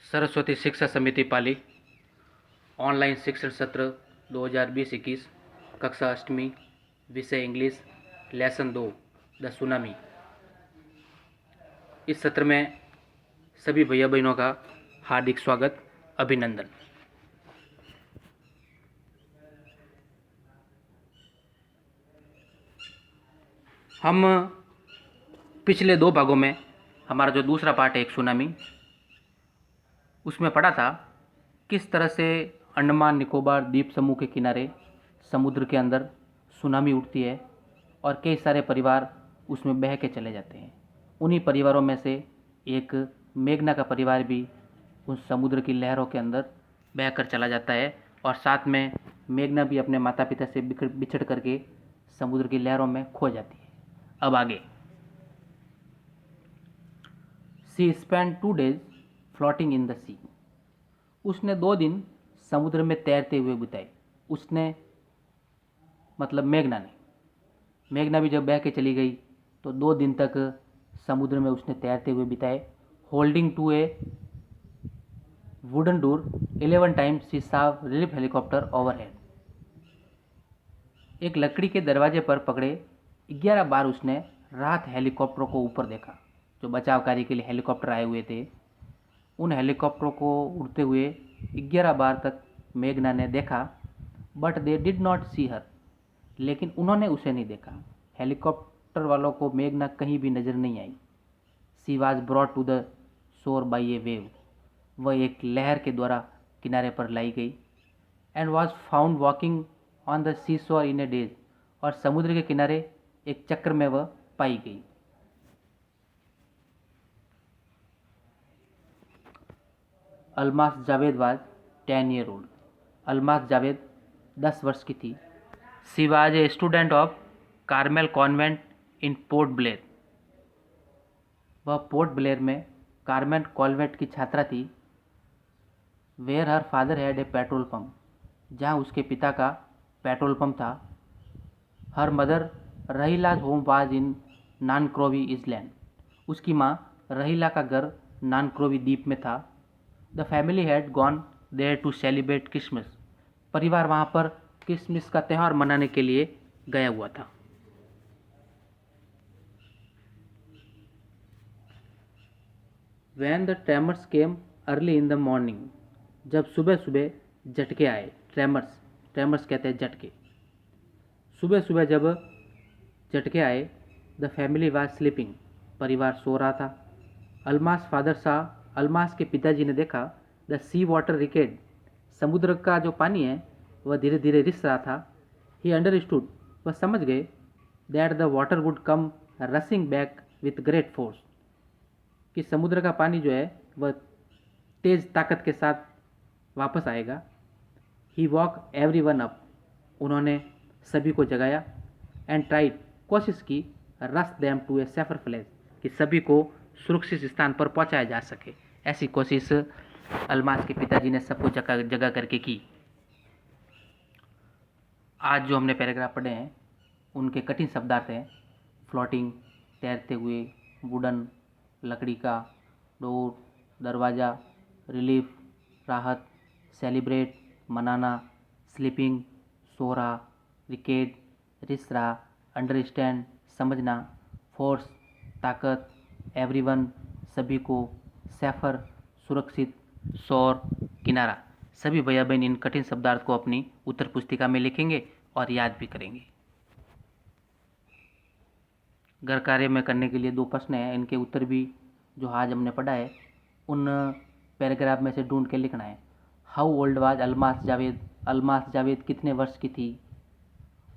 सरस्वती शिक्षा समिति पाली ऑनलाइन शिक्षण सत्र 2020-21 कक्षा अष्टमी विषय इंग्लिश लेसन 2 द सुनामी। इस सत्र में सभी भैया बहनों का हार्दिक स्वागत, अभिनंदन। हम पिछले 2 भागों में हमारा जो दूसरा पार्ट है एक सुनामी, उसमें पढ़ा था किस तरह से अंडमान निकोबार द्वीप समूह के किनारे समुद्र के अंदर सुनामी उठती है और कई सारे परिवार उसमें बह के चले जाते हैं। उन्हीं परिवारों में से एक मेघना का परिवार भी उस समुद्र की लहरों के अंदर बह कर चला जाता है और साथ में मेघना भी अपने माता पिता से बिछड़ करके समुद्र की लहरों में खो जाती है। अब आगे, she spend 2 days floating in the sea. उसने 2 दिन समुद्र में तैरते हुए बिताए। उसने मतलब मेघना भी जब बह के चली गई तो 2 दिन तक समुद्र में उसने तैरते हुए बिताए। Holding to a wooden door 11 times she saw relief helicopter overhead. एक लकड़ी के दरवाजे पर पकड़े 11 बार उसने राहत हेलीकॉप्टरों को ऊपर देखा। जो बचाव कार्य के लिए हेलीकॉप्टर आए हुए थे, उन हेलीकॉप्टरों को उड़ते हुए 11 बार तक मेघना ने देखा, बट दे डिड नॉट सी हर। लेकिन उन्होंने उसे नहीं देखा। हेलीकॉप्टर वालों को मेघना कहीं भी नज़र नहीं आई। She was brought to the shore by a wave. वह एक लहर के द्वारा किनारे पर लाई गई। And was found walking on the sea shore in A days. और समुद्र के किनारे एक चक्र में वह पाई गई। Almas Javed was 10 year old। Almas Javed 10 वर्ष की थी। She was a student of Carmel Convent in Port Blair. वह पोर्ट ब्लेयर में कार्मेल कॉन्वेंट की छात्रा थी। Where her father had a petrol pump. जहाँ उसके पिता का पेट्रोल पंप था। Her mother Raheela's home was in Nancowry island. उसकी माँ रहीला का घर नानक्रोवी द्वीप में था। The family had gone there to celebrate Christmas. परिवार वहाँ पर क्रिसमस का त्यौहार मनाने के लिए गया हुआ था। When the tremors came early in the morning। जब सुबह सुबह झटके आए। ट्रेमर्स कहते हैं झटके। सुबह सुबह जब झटके आए, द फैमिली वाज स्लीपिंग। परिवार सो रहा था। अलमास फादर सा, अलमास के पिताजी ने देखा, द सी वाटर रिकेड। समुद्र का जो पानी है वह धीरे धीरे रिस रहा था। He understood. वह समझ गए that the water would come रसिंग back with great force. कि समुद्र का पानी जो है वह तेज ताकत के साथ वापस आएगा। He walk everyone up. उन्होंने सभी को जगाया। एंड ट्राइड, कोशिश की, rush them to a safer place, कि सभी को सुरक्षित स्थान पर पहुंचाया जा सके। ऐसी कोशिश अलमास के पिताजी ने सबको जगा करके की। आज जो हमने पैराग्राफ पढ़े हैं उनके कठिन शब्दार्थ हैं फ्लोटिंग, तैरते हुए, वुडन, लकड़ी का, डोर, दरवाज़ा, रिलीफ, राहत, सेलिब्रेट, मनाना, स्लीपिंग, सोरा, रिकेड, रिसरा, अंडरस्टैंड, समझना, फोर्स, ताकत, एवरीवन, सभी को, सेफर, सुरक्षित, शोर, किनारा। सभी भैया बहन इन कठिन शब्दार्थ को अपनी उत्तर पुस्तिका में लिखेंगे और याद भी करेंगे। घर कार्य में करने के लिए 2 प्रश्न हैं। इनके उत्तर भी जो आज हमने पढ़ा है उन पैराग्राफ में से ढूंढ के लिखना है। How old was Almas Javed. Almas Javed कितने वर्ष की थी।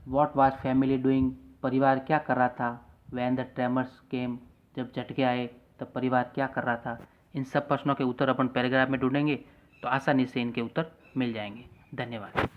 What was family doing. परिवार क्या कर रहा था। व्हेन द ट्रेमर्स केम। जब झटके आए तब परिवार क्या कर रहा था। इन सब प्रश्नों के उत्तर अपन पैराग्राफ में ढूंढेंगे तो आसानी से इनके उत्तर मिल जाएंगे। धन्यवाद।